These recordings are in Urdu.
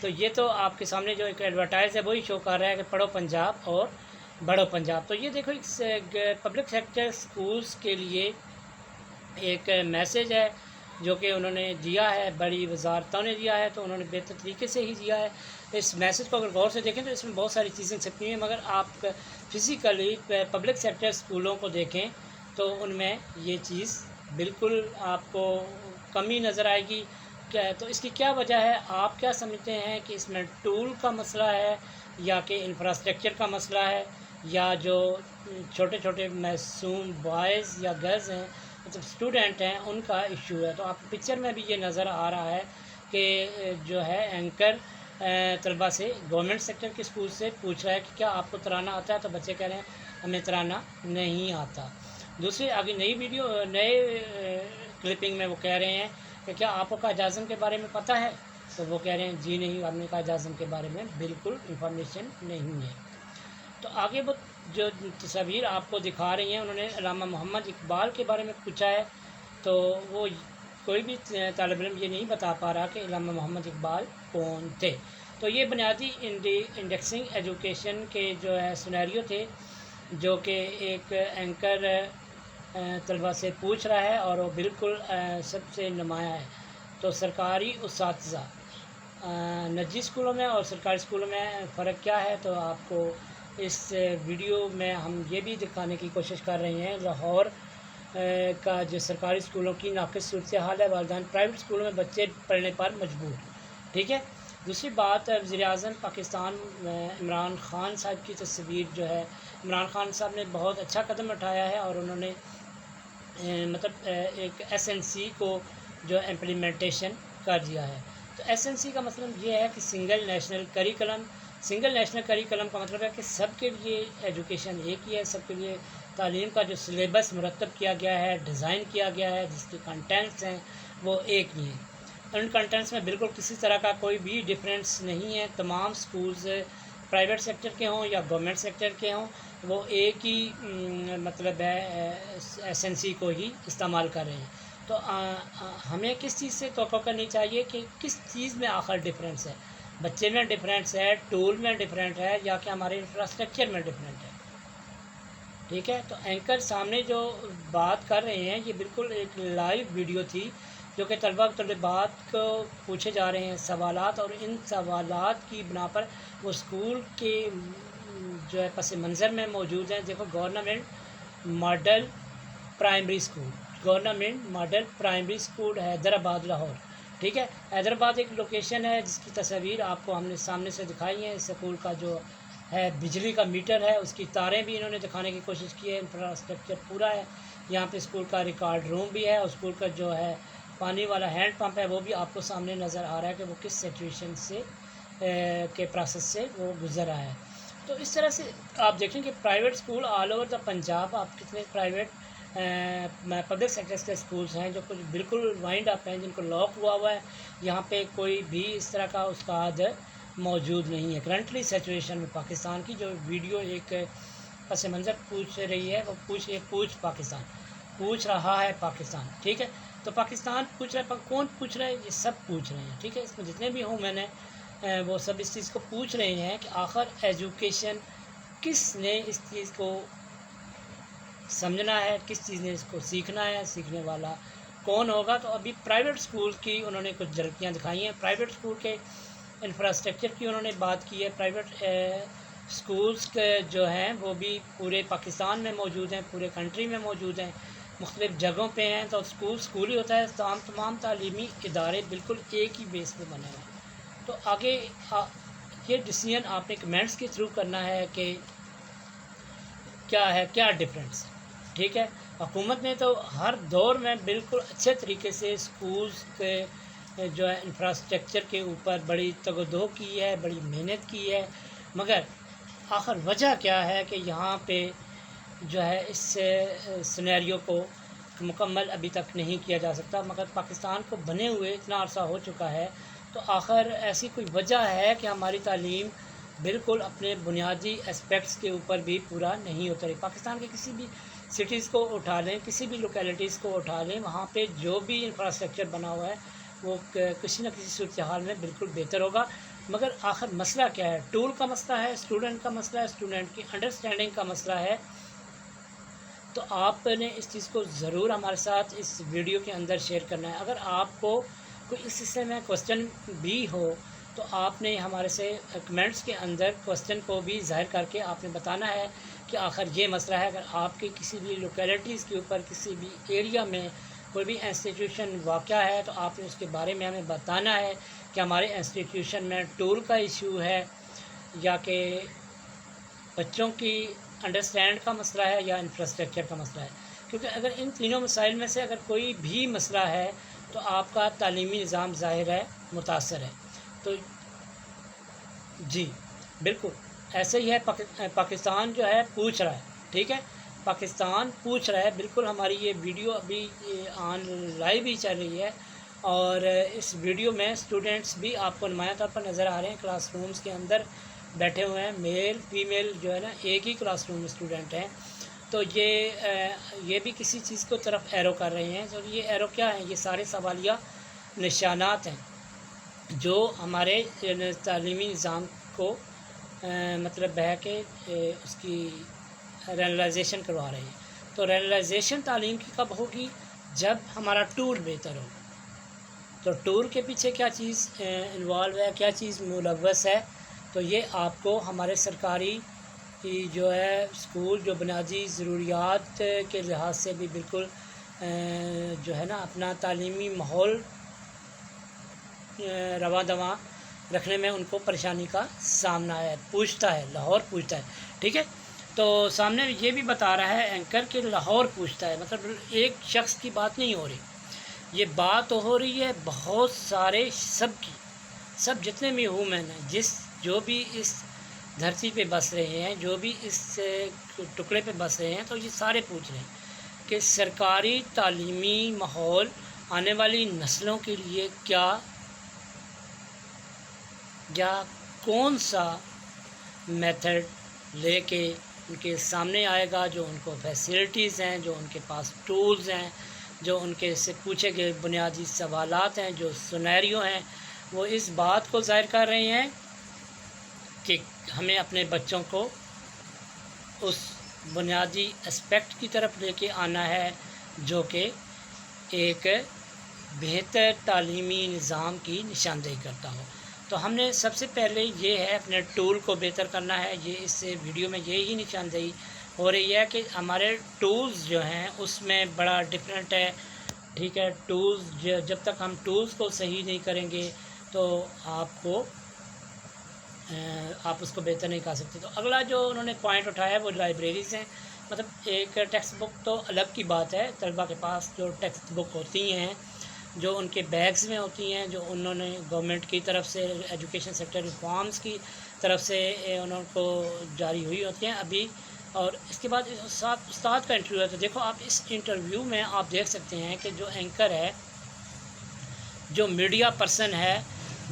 تو یہ تو آپ کے سامنے جو ایک ایڈورٹائز ہے وہی شو کر رہا ہے کہ پڑھو پنجاب اور بڑھو پنجاب۔ تو یہ دیکھو پبلک سیکٹر سکولز کے لیے ایک میسیج ہے جو کہ انہوں نے دیا ہے، بڑی وزارتوں نے دیا ہے، تو انہوں نے بہتر طریقے سے ہی دیا ہے۔ اس میسیج کو اگر غور سے دیکھیں تو اس میں بہت ساری چیزیں چھپی ہیں، مگر آپ فزیکلی پبلک سیکٹر سکولوں کو دیکھیں تو ان میں یہ چیز بالکل آپ کو کمی نظر آئے گی۔ تو اس کی کیا وجہ ہے؟ آپ کیا سمجھتے ہیں کہ اس میں ٹول کا مسئلہ ہے یا کہ انفراسٹرکچر کا مسئلہ ہے، یا جو چھوٹے چھوٹے معصوم بوائز یا گرلز ہیں، مطلب اسٹوڈنٹ ہیں، ان کا ایشو ہے؟ تو آپ پکچر میں بھی یہ نظر آ رہا ہے کہ جو ہے اینکر طلبہ سے گورنمنٹ سیکٹر کے اسکول سے پوچھ رہا ہے کہ کیا آپ کو ترانا آتا ہے، تو بچے کہہ رہے ہیں ہمیں ترانا نہیں آتا۔ دوسری آگے نئے کلپنگ میں وہ کہہ رہے ہیں کہ کیا آپ کو قائد اعظم کے بارے میں پتہ ہے، تو وہ کہہ رہے ہیں جی نہیں، ہم نے قائد اعظم کے بارے میں بالکل انفارمیشن نہیں ہے۔ تو آگے وہ جو تصاویر آپ کو دکھا رہی ہیں، انہوں نے علامہ محمد اقبال کے بارے میں پوچھا ہے، تو وہ کوئی بھی طالب علم یہ نہیں بتا پا رہا کہ علامہ محمد اقبال کون تھے۔ تو یہ بنیادی انڈیکسنگ ایجوکیشن کے جو ہے سینیریو تھے، جو کہ ایک اینکر طلبہ سے پوچھ رہا ہے اور وہ بالکل سب سے نمایاں ہے۔ تو سرکاری اساتذہ نجی اسکولوں میں اور سرکاری اسکولوں میں فرق کیا ہے، تو آپ کو اس ویڈیو میں ہم یہ بھی دکھانے کی کوشش کر رہے ہیں۔ لاہور کا جو سرکاری اسکولوں کی ناقص صورتحال ہے، والدین پرائیویٹ اسکولوں میں بچے پڑھنے پر مجبور، ٹھیک ہے۔ دوسری بات، وزیر اعظم پاکستان عمران خان صاحب کی تصویر جو ہے، عمران خان صاحب نے بہت اچھا قدم اٹھایا ہے اور انہوں نے مطلب ایک SNC کو جو امپلیمنٹیشن کر دیا ہے۔ تو SNC کا مطلب یہ ہے کہ سنگل نیشنل کریکلم کا مطلب ہے کہ سب کے لیے ایجوکیشن ایک ہی ہے، سب کے لیے تعلیم کا جو سلیبس مرتب کیا گیا ہے، ڈیزائن کیا گیا ہے، جس کے کنٹینٹس ہیں وہ ایک ہی ہیں۔ ان کنٹینٹس میں بالکل کسی طرح کا کوئی بھی ڈفرینس نہیں ہے۔ تمام سکولز پرائیویٹ سیکٹر کے ہوں یا گورنمنٹ سیکٹر کے ہوں، وہ ایک ہی مطلب ہے SNC کو ہی استعمال کر رہے ہیں۔ تو ہمیں کس چیز سے توقع کرنی چاہیے کہ کس چیز میں آخر ڈفرینس ہے؟ بچے میں ڈفرینس ہے، ٹول میں ڈفرینٹ ہے، یا کہ ہمارے انفراسٹرکچر میں ڈفرینٹ ہے، ٹھیک ہے۔ تو اینکر سامنے جو بات کر رہے ہیں، یہ بالکل ایک لائیو ویڈیو تھی جو کہ طلبات کو پوچھے جا رہے ہیں سوالات، اور ان سوالات کی بنا پر وہ اسکول کے جو ہے پس منظر میں موجود ہیں۔ دیکھو، government model primary school Hyderabad Lahore, ٹھیک ہے۔ حیدرآباد ایک لوکیشن ہے جس کی تصاویر آپ کو ہم نے سامنے سے دکھائی ہیں۔ اسکول کا جو ہے بجلی کا میٹر ہے، اس کی تاریں بھی انہوں نے دکھانے کی کوشش کی ہے۔ انفراسٹرکچر پورا ہے، یہاں پہ اسکول کا ریکارڈ روم بھی ہے، اور اسکول کا جو ہے پانی والا ہینڈ پمپ ہے وہ بھی آپ کو سامنے نظر آ رہا ہے کہ وہ کس سچویشن سے کے پروسیس سے وہ گزر رہا ہے۔ تو اس طرح سے آپ دیکھیں کہ private school all over the Punjab, آپ کتنے پرائیویٹ پبلک سیکٹرز کے اسکولز ہیں جو کچھ بالکل وائنڈ اپ ہیں، جن کو لاک ہوا ہے، یہاں پہ کوئی بھی اس طرح کا استاد موجود نہیں ہے۔ کرنٹلی سچویشن میں پاکستان کی جو ویڈیو ایک پس منظر پوچھ رہی ہے، وہ پوچھ رہا ہے پاکستان، ٹھیک ہے۔ تو پاکستان پوچھ رہا ہے، کون پوچھ رہا ہے؟ یہ سب پوچھ رہے ہیں، ٹھیک ہے۔ اس میں جتنے بھی ہوں میں نے وہ سب اس چیز کو پوچھ رہے ہیں کہ آخر ایجوکیشن کس نے اس چیز کو سمجھنا ہے، کس چیز نے اس کو سیکھنا ہے، سیکھنے والا کون ہوگا۔ تو ابھی پرائیویٹ اسکول کی انہوں نے کچھ جھلکیاں دکھائی ہیں، پرائیویٹ اسکول کے انفراسٹرکچر کی انہوں نے بات کی ہے۔ پرائیویٹ اسکولز جو ہیں وہ بھی پورے پاکستان میں موجود ہیں، پورے کنٹری میں موجود ہیں، مختلف جگہوں پہ ہیں۔ تو اسکول ہی ہوتا ہے، تمام تعلیمی ادارے بالکل ایک ہی بیس پہ بنے ہیں۔ تو آگے یہ ڈیسیژن آپ نے کمنٹس کے تھرو کرنا ہے کہ کیا ڈفرینس، ٹھیک ہے۔ حکومت نے تو ہر دور میں بالکل اچھے طریقے سے اسکولز کے جو ہے انفراسٹرکچر کے اوپر بڑی تگودو کی ہے، بڑی محنت کی ہے، مگر آخر وجہ کیا ہے کہ یہاں پہ جو ہے اس سینیریو کو مکمل ابھی تک نہیں کیا جا سکتا۔ مگر پاکستان کو بنے ہوئے اتنا عرصہ ہو چکا ہے، تو آخر ایسی کوئی وجہ ہے کہ ہماری تعلیم بالکل اپنے بنیادی اسپیکٹس کے اوپر بھی پورا نہیں اتری۔ پاکستان کے کسی بھی سٹیز کو اٹھا لیں، کسی بھی لوکیلٹیز کو اٹھا لیں، وہاں پہ جو بھی انفراسٹرکچر بنا ہوا ہے وہ کسی نہ کسی صورتحال میں بالکل بہتر ہوگا۔ مگر آخر مسئلہ کیا ہے؟ ٹول کا مسئلہ ہے، اسٹوڈنٹ کا مسئلہ ہے، اسٹوڈنٹ کی انڈرسٹینڈنگ کا مسئلہ ہے۔ تو آپ نے اس چیز کو ضرور ہمارے ساتھ اس ویڈیو کے اندر شیئر کرنا ہے۔ اگر آپ کو کوئی اس سلسلے میں کوسچن بھی ہو تو آپ نے ہمارے سے کمنٹس کے اندر کوسچن کو بھی ظاہر کر کے آپ نے بتانا ہے کہ آخر یہ مسئلہ ہے۔ اگر آپ کی کسی بھی لوکیلٹیز کے اوپر کسی بھی ایریا میں کوئی بھی انسٹیٹیوشن واقع ہے تو آپ نے اس کے بارے میں ہمیں بتانا ہے کہ ہمارے انسٹیٹیوشن میں ٹول کا ایشو ہے یا کہ بچوں کی انڈرسٹینڈ کا مسئلہ ہے یا انفراسٹرکچر کا مسئلہ ہے، کیونکہ اگر ان تینوں مسائل میں سے اگر کوئی بھی مسئلہ ہے تو آپ کا تعلیمی نظام ظاہر ہے متاثر ہے۔ تو جی بالکل ایسے ہی ہے، پاکستان جو ہے پوچھ رہا ہے، ٹھیک ہے، پاکستان پوچھ رہا ہے، بالکل ہماری یہ ویڈیو ابھی آن لائیو ہی چل رہی ہے، اور اس ویڈیو میں اسٹوڈنٹس بھی آپ کو نمایاں طور پر نظر آ رہے ہیں، کلاس رومز کے اندر بیٹھے ہوئے ہیں، میل فیمیل جو ہے نا ایک ہی کلاس روم میں اسٹوڈنٹ ہیں۔ تو یہ بھی کسی چیز کو طرف ایرو کر رہے ہیں۔ تو یہ ایرو کیا ہیں؟ یہ سارے سوالیہ نشانات ہیں جو ہمارے تعلیمی نظام کو مطلب ہے کہ اس کی رینلائزیشن کروا رہے ہیں۔ تو رینلائزیشن تعلیم کی کب ہوگی؟ جب ہمارا ٹول بہتر ہو۔ تو ٹول کے پیچھے کیا چیز انوالو ہے، کیا چیز ملوث ہے؟ تو یہ آپ کو ہمارے سرکاری جو ہے اسکول جو بنیادی ضروریات کے لحاظ سے بھی بالکل جو ہے نا اپنا تعلیمی ماحول رواں دواں رکھنے میں ان کو پریشانی کا سامنا ہے، پوچھتا ہے، لاہور پوچھتا ہے، ٹھیک ہے۔ تو سامنے یہ بھی بتا رہا ہے اینکر کہ لاہور پوچھتا ہے، مطلب ایک شخص کی بات نہیں ہو رہی، یہ بات ہو رہی ہے بہت سارے سب کی، سب جتنے بھی ہیومن ہیں، جو بھی اس دھرتی پہ بس رہے ہیں، جو بھی اس ٹکڑے پہ بس رہے ہیں، تو یہ سارے پوچھ رہے ہیں کہ سرکاری تعلیمی ماحول آنے والی نسلوں کے لیے کیا یا کون سا میتھڈ لے کے ان کے سامنے آئے گا، جو ان کو فیسلٹیز ہیں، جو ان کے پاس ٹولز ہیں، جو ان کے سے پوچھے گئے بنیادی سوالات ہیں، جو سینیریو ہیں، وہ اس بات کو ظاہر کر رہے ہیں کہ ہمیں اپنے بچوں کو اس بنیادی اسپیکٹ کی طرف لے کے آنا ہے جو کہ ایک بہتر تعلیمی نظام کی نشاندہی کرتا ہو۔ تو ہم نے سب سے پہلے یہ ہے اپنے ٹول کو بہتر کرنا ہے۔ یہ اس ویڈیو میں یہی نشاندہی ہو رہی ہے کہ ہمارے ٹولز جو ہیں اس میں بڑا ڈفرینٹ ہے، ٹھیک ہے۔ ٹولز جب تک ہم ٹولز کو صحیح نہیں کریں گے تو آپ اس کو بہتر نہیں کر سکتے۔ تو اگلا جو انہوں نے پوائنٹ اٹھایا ہے وہ لائبریریز ہیں۔ مطلب ایک ٹیکسٹ بک تو الگ کی بات ہے، طلبہ کے پاس جو ٹیکسٹ بک ہوتی ہیں جو ان کے بیگز میں ہوتی ہیں، جو انہوں نے گورنمنٹ کی طرف سے ایجوکیشن سیکٹر ریفارمز کی طرف سے انہوں کو جاری ہوئی ہوتی ہیں ابھی، اور اس کے بعد استاد کا انٹرویو ہے۔ تو دیکھو آپ اس انٹرویو میں آپ دیکھ سکتے ہیں کہ جو اینکر ہے، جو میڈیا پرسن ہے،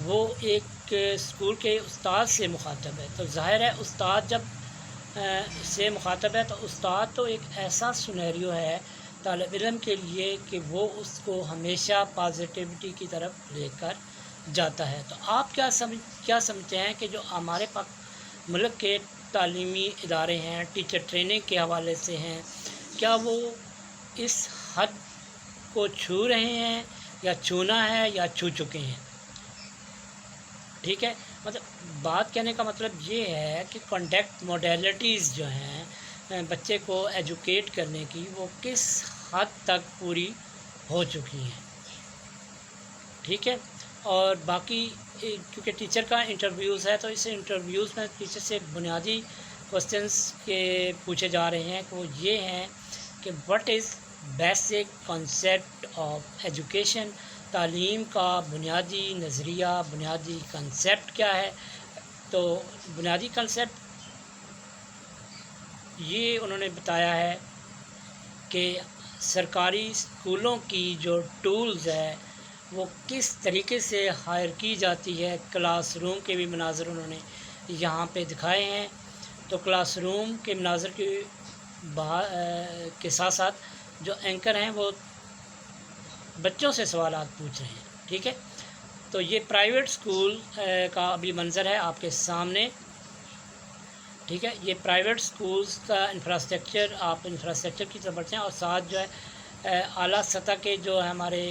وہ ایک اسکول کے استاد سے مخاطب ہے۔ تو ظاہر ہے استاد جب سے مخاطب ہے تو استاد تو ایک ایسا سنیریو ہے طالب علم کے لیے کہ وہ اس کو ہمیشہ پازیٹیوٹی کی طرف لے کر جاتا ہے۔ تو آپ کیا سمجھتے ہیں کہ جو ہمارے ملک کے تعلیمی ادارے ہیں، ٹیچر ٹریننگ کے حوالے سے ہیں، کیا وہ اس حد کو چھو رہے ہیں یا چھونا ہے یا چھو چکے ہیں؟ ٹھیک ہے، مطلب بات کہنے کا مطلب یہ ہے کہ کنڈکٹ موڈیلٹیز جو ہیں بچے کو ایجوکیٹ کرنے کی، وہ کس حد تک پوری ہو چکی ہیں، ٹھیک ہے۔ اور باقی کیونکہ ٹیچر کا انٹرویوز ہے تو اس انٹرویوز میں ٹیچر سے بنیادی کوسچنس کے پوچھے جا رہے ہیں کہ وہ یہ ہیں کہ what is basic concept of education, تعلیم کا بنیادی نظریہ، بنیادی کنسیپٹ کیا ہے؟ تو بنیادی کنسیپٹ یہ انہوں نے بتایا ہے کہ سرکاری اسکولوں کی جو ٹولز ہے وہ کس طریقے سے ہائر کی جاتی ہے۔ کلاس روم کے بھی مناظر انہوں نے یہاں پہ دکھائے ہیں۔ تو کلاس روم کے مناظر کے ساتھ ساتھ جو اینکر ہیں وہ بچوں سے سوالات پوچھ رہے ہیں، ٹھیک ہے۔ تو یہ پرائیویٹ اسکول کا ابھی منظر ہے آپ کے سامنے، ٹھیک ہے۔ یہ پرائیویٹ اسکولس کا انفراسٹرکچر، آپ انفراسٹرکچر کی طرف بڑھتے ہیں، اور ساتھ جو ہے اعلیٰ سطح کے جو ہمارے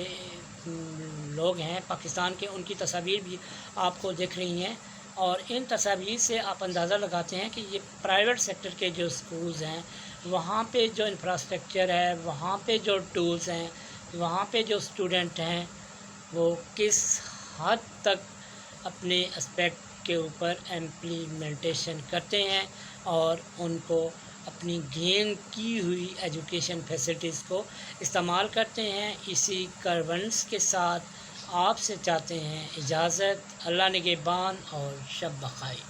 لوگ ہیں پاکستان کے، ان کی تصاویر بھی آپ کو دکھ رہی ہیں، اور ان تصاویر سے آپ اندازہ لگاتے ہیں کہ یہ پرائیویٹ سیکٹر کے جو اسکولز ہیں وہاں پہ جو انفراسٹرکچر ہے، وہاں پہ جو ٹولز ہیں، وہاں پہ جو اسٹوڈنٹ ہیں وہ کس حد تک اپنے اسپیکٹ کے اوپر امپلیمنٹیشن کرتے ہیں، اور ان کو اپنی گین کی ہوئی ایجوکیشن فیسلٹیز کو استعمال کرتے ہیں۔ اسی کرونس کے ساتھ آپ سے چاہتے ہیں اجازت۔ اللہ نگہبان اور شب بخیر۔